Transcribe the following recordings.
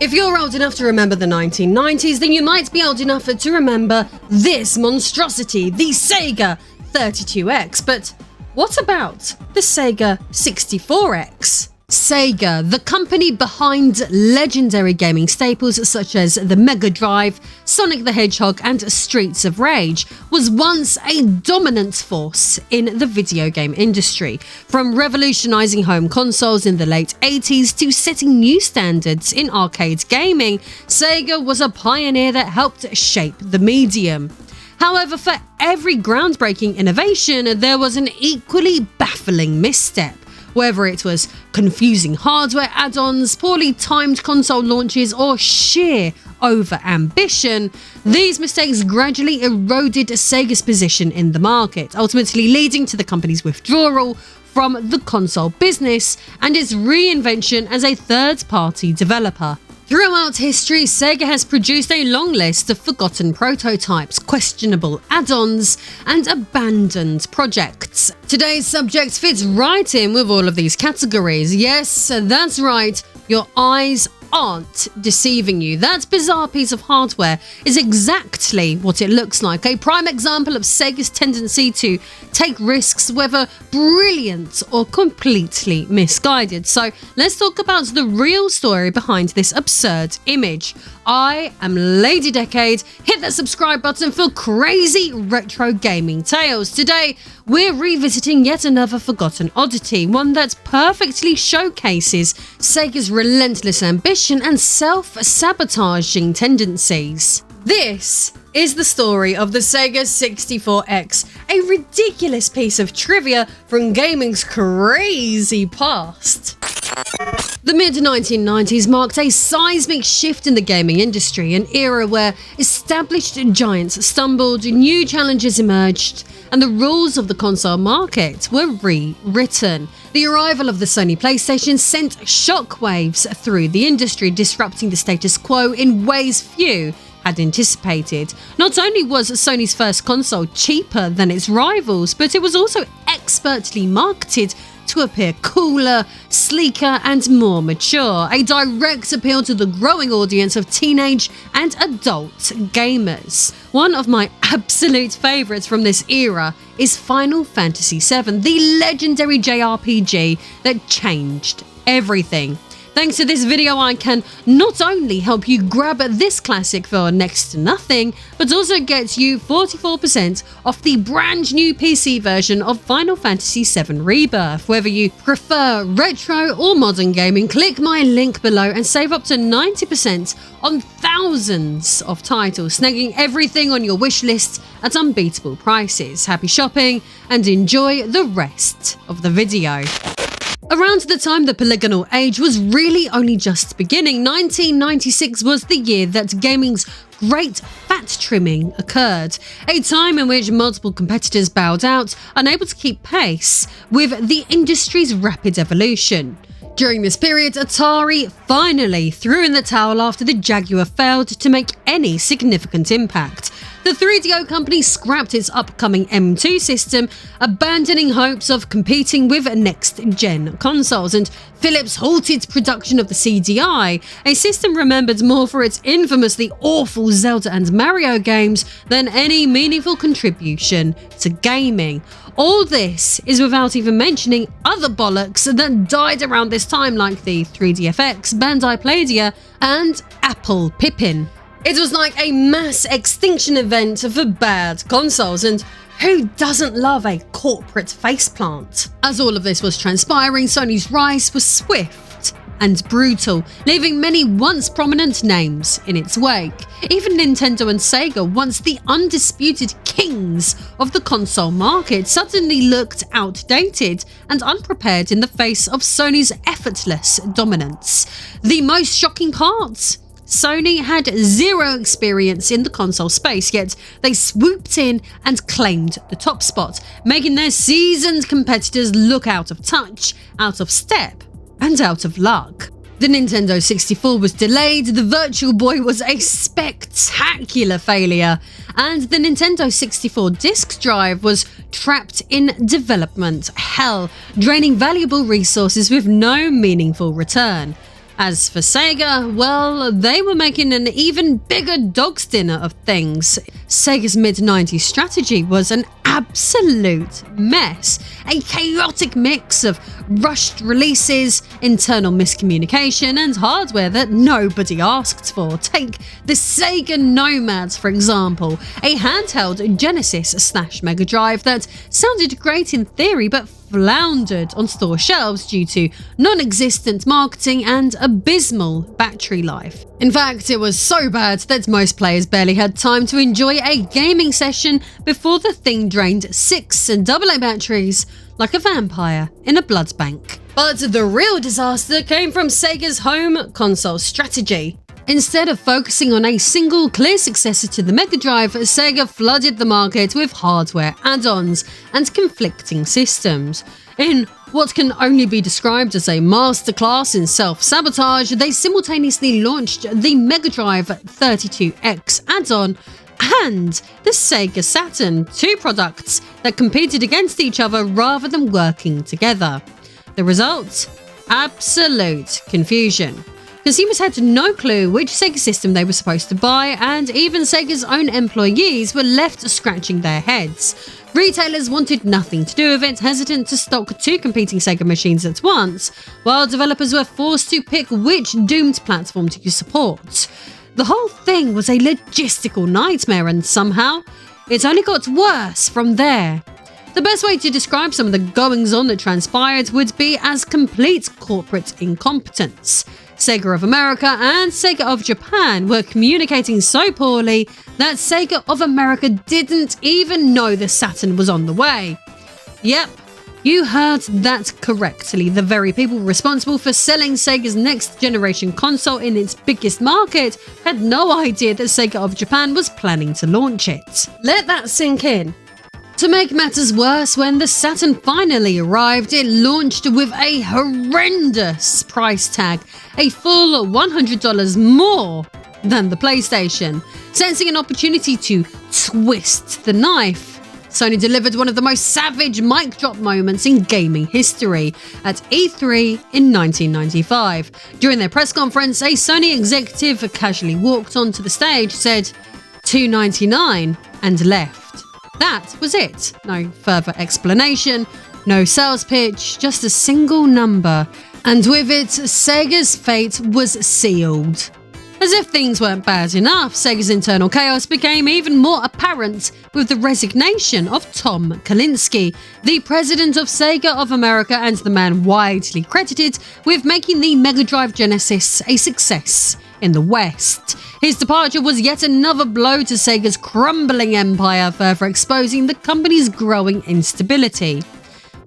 If you're old enough to remember the 1990s, then you might be old enough to remember this monstrosity, the Sega 32X. But what about the Sega 64X? Sega, the company behind legendary gaming staples such as the Mega Drive, Sonic the Hedgehog and Streets of Rage, was once a dominant force in the video game industry. From revolutionizing home consoles in the late 80s to setting new standards in arcade gaming, Sega was a pioneer that helped shape the medium. However, for every groundbreaking innovation, there was an equally baffling misstep. Whether it was confusing hardware add-ons, poorly timed console launches, or sheer over-ambition, these mistakes gradually eroded Sega's position in the market, ultimately leading to the company's withdrawal from the console business and its reinvention as a third-party developer. Throughout history, Sega has produced a long list of forgotten prototypes, questionable add-ons, and abandoned projects. Today's subject fits right in with all of these categories. Yes, that's right, your eyes aren't deceiving you. That bizarre piece of hardware is exactly what it looks like. A prime example of Sega's tendency to take risks, whether brilliant or completely misguided. So let's talk about the real story behind this absurd image. I am Lady Decade. Hit that subscribe button for crazy retro gaming tales. Today, we're revisiting yet another forgotten oddity, one that perfectly showcases Sega's relentless ambition and self-sabotaging tendencies. This is the story of the Sega 64X, a ridiculous piece of trivia from gaming's crazy past. The mid-1990s marked a seismic shift in the gaming industry, an era where established giants stumbled, new challenges emerged, and the rules of the console market were rewritten. The arrival of the Sony PlayStation sent shockwaves through the industry, disrupting the status quo in ways few had anticipated. Not only was Sony's first console cheaper than its rivals, but it was also expertly marketed to appear cooler, sleeker and more mature, a direct appeal to the growing audience of teenage and adult gamers. One of my absolute favourites from this era is Final Fantasy VII, the legendary JRPG that changed everything. Thanks to this video, I can not only help you grab this classic for next to nothing, but also get you 44% off the brand new PC version of Final Fantasy VII Rebirth. Whether you prefer retro or modern gaming, click my link below and save up to 90% on thousands of titles, snagging everything on your wish list at unbeatable prices. Happy shopping and enjoy the rest of the video. Around the time the polygonal age was really only just beginning, 1996 was the year that gaming's great fat trimming occurred, a time in which multiple competitors bowed out, unable to keep pace with the industry's rapid evolution. During this period, Atari finally threw in the towel after the Jaguar failed to make any significant impact. The 3DO company scrapped its upcoming M2 system, abandoning hopes of competing with next-gen consoles, and Philips halted production of the CDI, a system remembered more for its infamously awful Zelda and Mario games than any meaningful contribution to gaming. All this is without even mentioning other bollocks that died around this time, like the 3DFX, Bandai Playdia, and Apple Pippin. It was like a mass extinction event for bad consoles, and who doesn't love a corporate faceplant? As all of this was transpiring, Sony's rise was swift and brutal, leaving many once prominent names in its wake. Even Nintendo and Sega, once the undisputed kings of the console market, suddenly looked outdated and unprepared in the face of Sony's effortless dominance. The most shocking part? Sony had zero experience in the console space, yet they swooped in and claimed the top spot, making their seasoned competitors look out of touch, out of step, and out of luck. The Nintendo 64 was delayed, the Virtual Boy was a spectacular failure, and the Nintendo 64 disk drive was trapped in development hell, draining valuable resources with no meaningful return. As for Sega, well, they were making an even bigger dog's dinner of things. Sega's mid-90s strategy was an absolute mess, a chaotic mix of rushed releases, internal miscommunication, and hardware that nobody asked for. Take the Sega Nomad, for example, a handheld Genesis/Mega Drive that sounded great in theory but floundered on store shelves due to non-existent marketing and abysmal battery life. In fact, it was so bad that most players barely had time to enjoy a gaming session before the thing drained 6 AA batteries like a vampire in a blood bank. But the real disaster came from Sega's home console strategy. Instead of focusing on a single clear successor to the Mega Drive, Sega flooded the market with hardware add-ons and conflicting systems. In what can only be described as a masterclass in self-sabotage, they simultaneously launched the Mega Drive 32X add-on and the Sega Saturn, two products that competed against each other rather than working together. The result? Absolute confusion. Consumers had no clue which Sega system they were supposed to buy, and even Sega's own employees were left scratching their heads. Retailers wanted nothing to do with it, hesitant to stock two competing Sega machines at once, while developers were forced to pick which doomed platform to support. The whole thing was a logistical nightmare, and somehow it only got worse from there. The best way to describe some of the goings-on that transpired would be as complete corporate incompetence. Sega of America and Sega of Japan were communicating so poorly that Sega of America didn't even know the Saturn was on the way. Yep, you heard that correctly. The very people responsible for selling Sega's next generation console in its biggest market had no idea that Sega of Japan was planning to launch it. Let that sink in. To make matters worse, when the Saturn finally arrived, it launched with a horrendous price tag, a full $100 more than the PlayStation. Sensing an opportunity to twist the knife, Sony delivered one of the most savage mic drop moments in gaming history at E3 in 1995. During their press conference, a Sony executive casually walked onto the stage, said $299 and left. That was it. No further explanation, no sales pitch, just a single number. And with it, Sega's fate was sealed. As if things weren't bad enough, Sega's internal chaos became even more apparent with the resignation of Tom Kalinske, the president of Sega of America and the man widely credited with making the Mega Drive Genesis a success in the West. His departure was yet another blow to Sega's crumbling empire, further exposing the company's growing instability.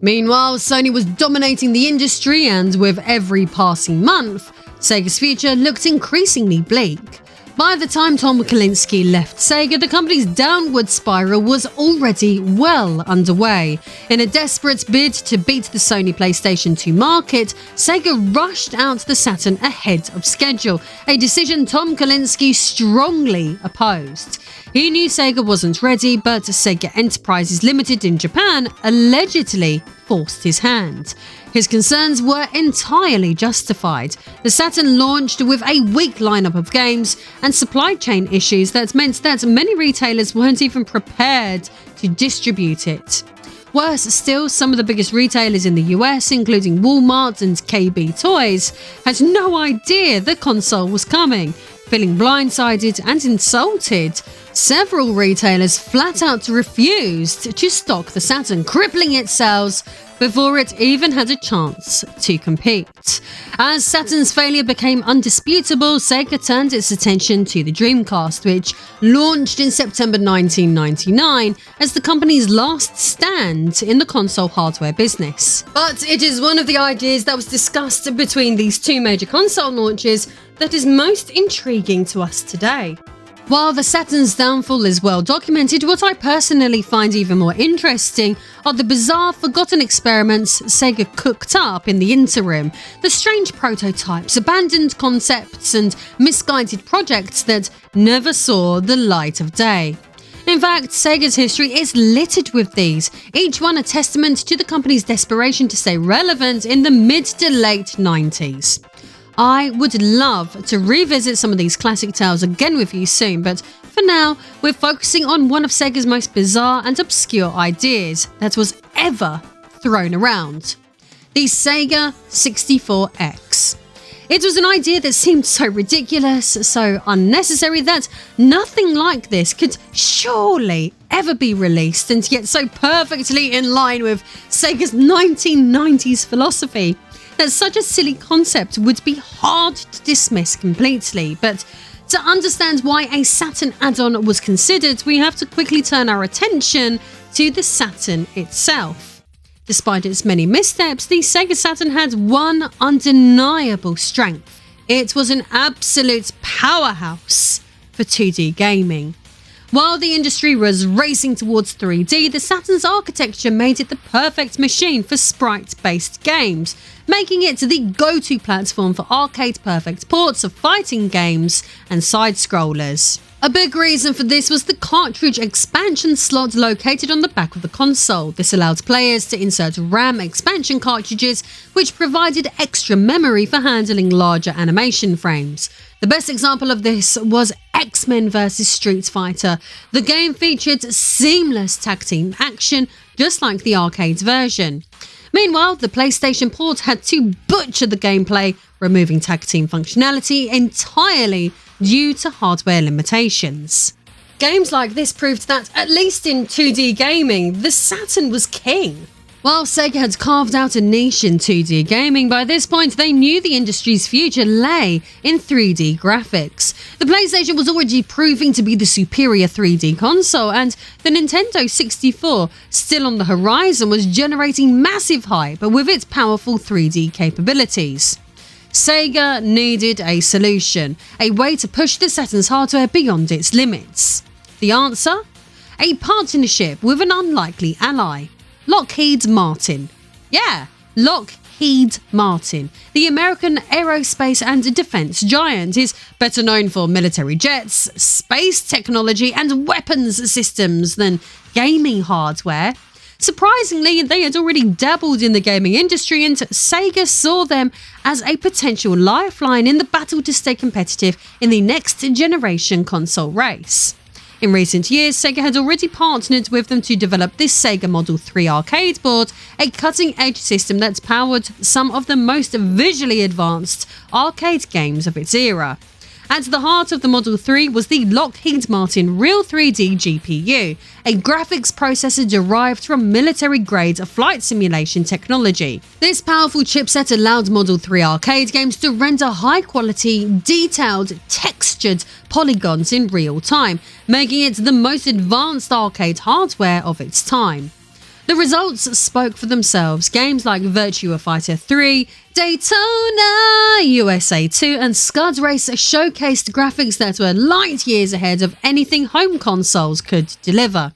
Meanwhile, Sony was dominating the industry, and with every passing month, Sega's future looked increasingly bleak. By the time Tom Kalinske left Sega, the company's downward spiral was already well underway. In a desperate bid to beat the Sony PlayStation 2 market, Sega rushed out the Saturn ahead of schedule, a decision Tom Kalinske strongly opposed. He knew Sega wasn't ready, but Sega Enterprises Limited in Japan allegedly forced his hand. His concerns were entirely justified. The Saturn launched with a weak lineup of games and supply chain issues that meant that many retailers weren't even prepared to distribute it. Worse still, some of the biggest retailers in the US, including Walmart and KB Toys, had no idea the console was coming. Feeling blindsided and insulted, several retailers flat out refused to stock the Saturn, crippling its sales before it even had a chance to compete. As Saturn's failure became undisputable, Sega turned its attention to the Dreamcast, which launched in September 1999 as the company's last stand in the console hardware business. But it is one of the ideas that was discussed between these two major console launches that is most intriguing to us today. While the Saturn's downfall is well documented, what I personally find even more interesting are the bizarre, forgotten experiments Sega cooked up in the interim, the strange prototypes, abandoned concepts, and misguided projects that never saw the light of day. In fact, Sega's history is littered with these, each one a testament to the company's desperation to stay relevant in the mid to late 90s. I would love to revisit some of these classic tales again with you soon, but for now, we're focusing on one of Sega's most bizarre and obscure ideas that was ever thrown around: the Sega 64X. It was an idea that seemed so ridiculous, so unnecessary, that nothing like this could surely ever be released, and yet so perfectly in line with Sega's 1990s philosophy that such a silly concept would be hard to dismiss completely. But to understand why a Saturn add-on was considered, we have to quickly turn our attention to the Saturn itself. Despite its many missteps, the Sega Saturn had one undeniable strength. It was an absolute powerhouse for 2D gaming. While the industry was racing towards 3D, the Saturn's architecture made it the perfect machine for sprite-based games, making it the go-to platform for arcade-perfect ports of fighting games and side-scrollers. A big reason for this was the cartridge expansion slot located on the back of the console. This allowed players to insert RAM expansion cartridges, which provided extra memory for handling larger animation frames. The best example of this was X-Men vs Street Fighter. The game featured seamless tag team action, just like the arcade version. Meanwhile, the PlayStation port had to butcher the gameplay, removing tag team functionality entirely due to hardware limitations. Games like this proved that, at least in 2D gaming, the Saturn was king. While Sega had carved out a niche in 2D gaming, by this point they knew the industry's future lay in 3D graphics. The PlayStation was already proving to be the superior 3D console, and the Nintendo 64, still on the horizon, was generating massive hype with its powerful 3D capabilities. Sega needed a solution, a way to push the Saturn's hardware beyond its limits. The answer? A partnership with an unlikely ally: Lockheed Martin. Yeah, Lockheed Martin. The American aerospace and defense giant is better known for military jets, space technology, and weapons systems than gaming hardware. Surprisingly, they had already dabbled in the gaming industry, and Sega saw them as a potential lifeline in the battle to stay competitive in the next generation console race. In recent years, Sega had already partnered with them to develop this Sega Model 3 arcade board, a cutting-edge system that powered some of the most visually advanced arcade games of its era. At the heart of the Model 3 was the Lockheed Martin Real 3D GPU, a graphics processor derived from military-grade flight simulation technology. This powerful chipset allowed Model 3 arcade games to render high-quality, detailed, textured polygons in real time, making it the most advanced arcade hardware of its time. The results spoke for themselves. Games like Virtua Fighter 3, Daytona USA 2 and Scud Race showcased graphics that were light years ahead of anything home consoles could deliver.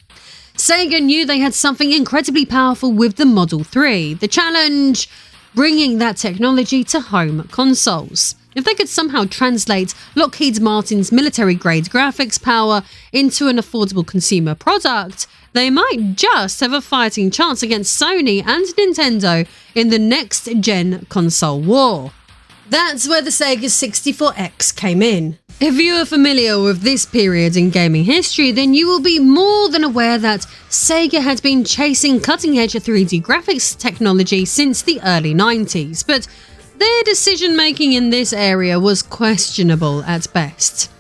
Sega knew they had something incredibly powerful with the Model 3. The challenge? Bringing that technology to home consoles. If they could somehow translate Lockheed Martin's military-grade graphics power into an affordable consumer product, they might just have a fighting chance against Sony and Nintendo in the next-gen console war. That's where the Sega 64X came in. If you are familiar with this period in gaming history, then you will be more than aware that Sega had been chasing cutting-edge 3D graphics technology since the early 90s, but their decision-making in this area was questionable at best.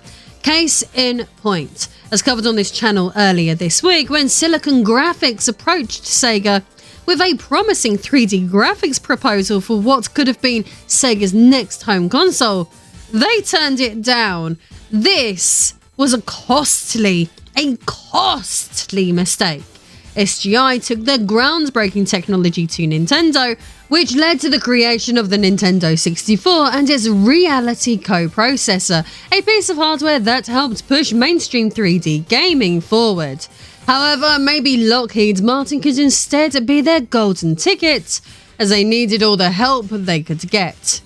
Case in point, as covered on this channel earlier this week, when Silicon Graphics approached Sega with a promising 3D graphics proposal for what could have been Sega's next home console, they turned it down. This was a costly mistake. SGI took their groundbreaking technology to Nintendo, which led to the creation of the Nintendo 64 and its Reality coprocessor, a piece of hardware that helped push mainstream 3D gaming forward. However, maybe Lockheed Martin could instead be their golden ticket, as they needed all the help they could get.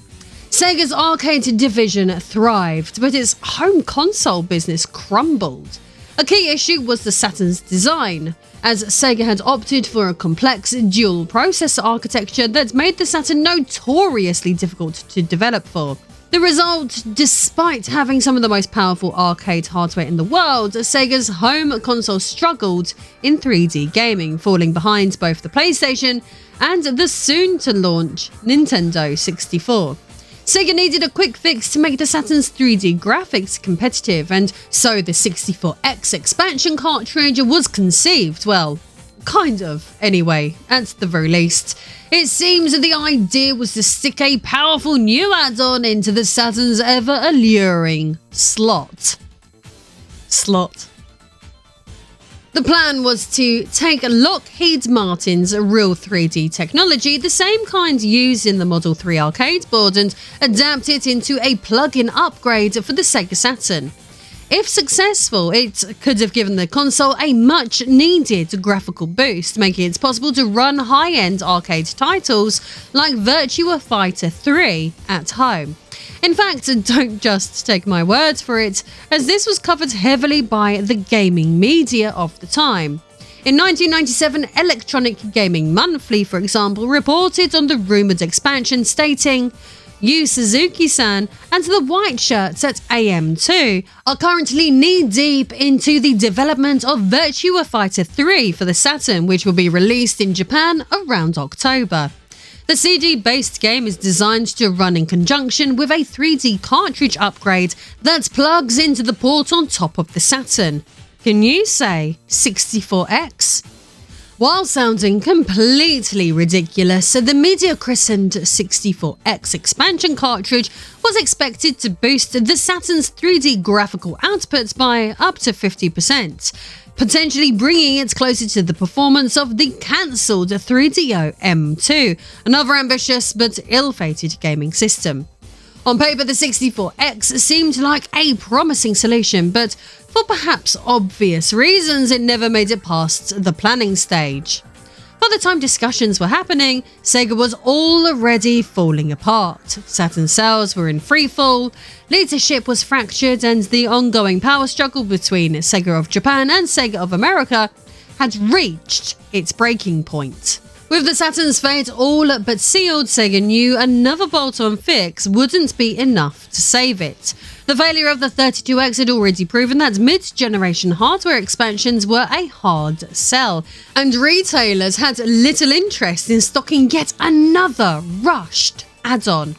Sega's arcade division thrived, but its home console business crumbled. A key issue was the Saturn's design, as Sega had opted for a complex dual processor architecture that made the Saturn notoriously difficult to develop for. The result, despite having some of the most powerful arcade hardware in the world, Sega's home console struggled in 3D gaming, falling behind both the PlayStation and the soon-to-launch Nintendo 64. Sega needed a quick fix to make the Saturn's 3D graphics competitive, and so the 64X expansion cartridge was conceived, well, kind of, anyway, at the very least. It seems that the idea was to stick a powerful new add-on into the Saturn's ever-alluring slot. The plan was to take Lockheed Martin's real 3D technology, the same kind used in the Model 3 arcade board, and adapt it into a plug-in upgrade for the Sega Saturn. If successful, it could have given the console a much-needed graphical boost, making it possible to run high-end arcade titles like Virtua Fighter 3 at home. In fact, don't just take my word for it, as this was covered heavily by the gaming media of the time. In 1997, Electronic Gaming Monthly, for example, reported on the rumoured expansion, stating, Yu Suzuki-san and the White Shirts at AM2 are currently knee-deep into the development of Virtua Fighter 3 for the Saturn, which will be released in Japan around October. The CD-based game is designed to run in conjunction with a 3D cartridge upgrade that plugs into the port on top of the Saturn. Can you say 64X? While sounding completely ridiculous, the media-christened 64X expansion cartridge was expected to boost the Saturn's 3D graphical output by up to 50%, potentially bringing it closer to the performance of the cancelled 3DO M2, another ambitious but ill-fated gaming system. On paper, the 64X seemed like a promising solution, but for perhaps obvious reasons, it never made it past the planning stage. By the time discussions were happening, Sega was already falling apart. Saturn sales were in freefall, leadership was fractured, and the ongoing power struggle between Sega of Japan and Sega of America had reached its breaking point. With the Saturn's fate all but sealed, Sega knew another bolt-on fix wouldn't be enough to save it. The failure of the 32X had already proven that mid-generation hardware expansions were a hard sell, and retailers had little interest in stocking yet another rushed add-on.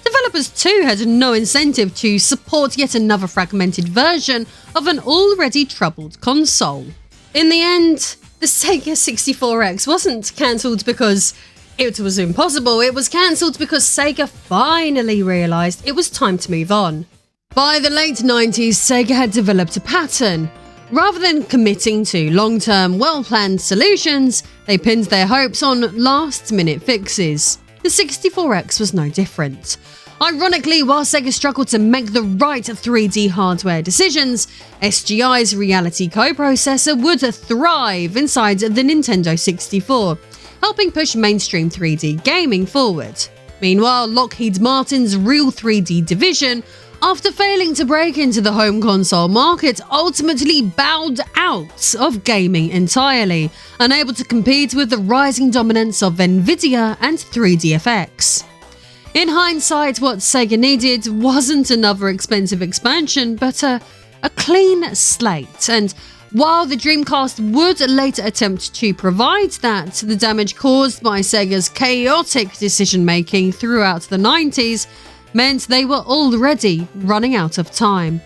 Developers too had no incentive to support yet another fragmented version of an already troubled console. In the end, the Sega 64X wasn't cancelled because it was impossible, it was cancelled because Sega finally realised it was time to move on. By the late 90s, Sega had developed a pattern. Rather than committing to long-term, well-planned solutions, they pinned their hopes on last-minute fixes. The 64X was no different. Ironically, while Sega struggled to make the right 3D hardware decisions, SGI's Reality coprocessor would thrive inside the Nintendo 64, helping push mainstream 3D gaming forward. Meanwhile, Lockheed Martin's Real 3D division, after failing to break into the home console market, ultimately bowed out of gaming entirely, unable to compete with the rising dominance of Nvidia and 3DFX. In hindsight, what Sega needed wasn't another expensive expansion, but a clean slate, and while the Dreamcast would later attempt to provide that, the damage caused by Sega's chaotic decision-making throughout the 90s meant they were already running out of time.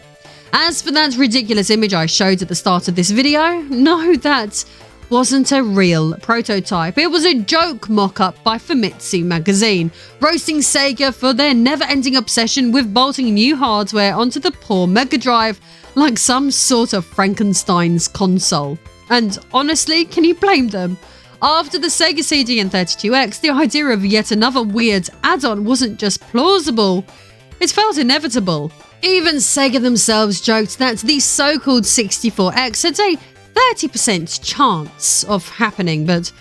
As for that ridiculous image I showed at the start of this video, no, that wasn't a real prototype. It was a joke mock-up by Famitsu magazine, roasting Sega for their never-ending obsession with bolting new hardware onto the poor Mega Drive like some sort of Frankenstein's console. And honestly, can you blame them? After the Sega CD and 32X, the idea of yet another weird add-on wasn't just plausible, it felt inevitable. Even Sega themselves joked that the so-called 64X had a 30% chance of happening, but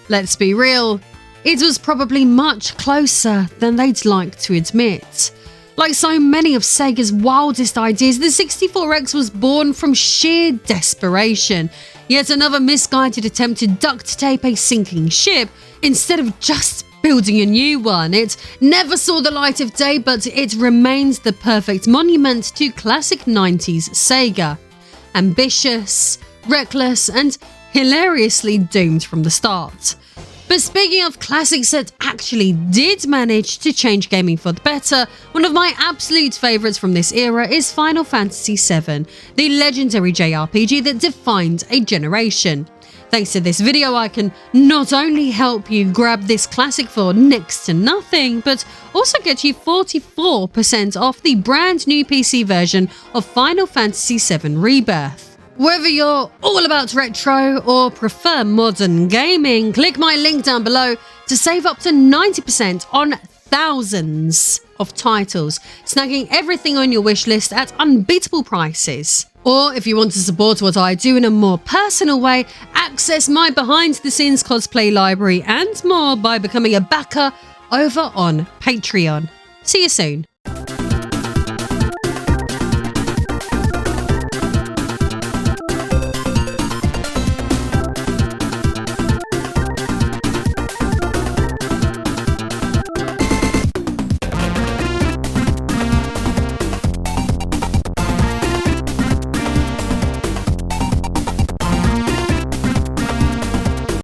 let's be real, it was probably much closer than they'd like to admit. Like so many of Sega's wildest ideas, the 64X was born from sheer desperation, yet another misguided attempt to duct tape a sinking ship instead of just building a new one. It never saw the light of day, but it remains the perfect monument to classic 90s Sega. Ambitious, reckless, and hilariously doomed from the start. But speaking of classics that actually did manage to change gaming for the better, one of my absolute favourites from this era is Final Fantasy VII, the legendary JRPG that defined a generation. Thanks to this video, I can not only help you grab this classic for next to nothing, but also get you 44% off the brand new PC version of Final Fantasy VII Rebirth. Whether you're all about retro or prefer modern gaming, click my link down below to save up to 90% on thousands of titles, snagging everything on your wish list at unbeatable prices. Or if you want to support what I do in a more personal way, access my behind-the-scenes cosplay library and more by becoming a backer over on Patreon. See you soon.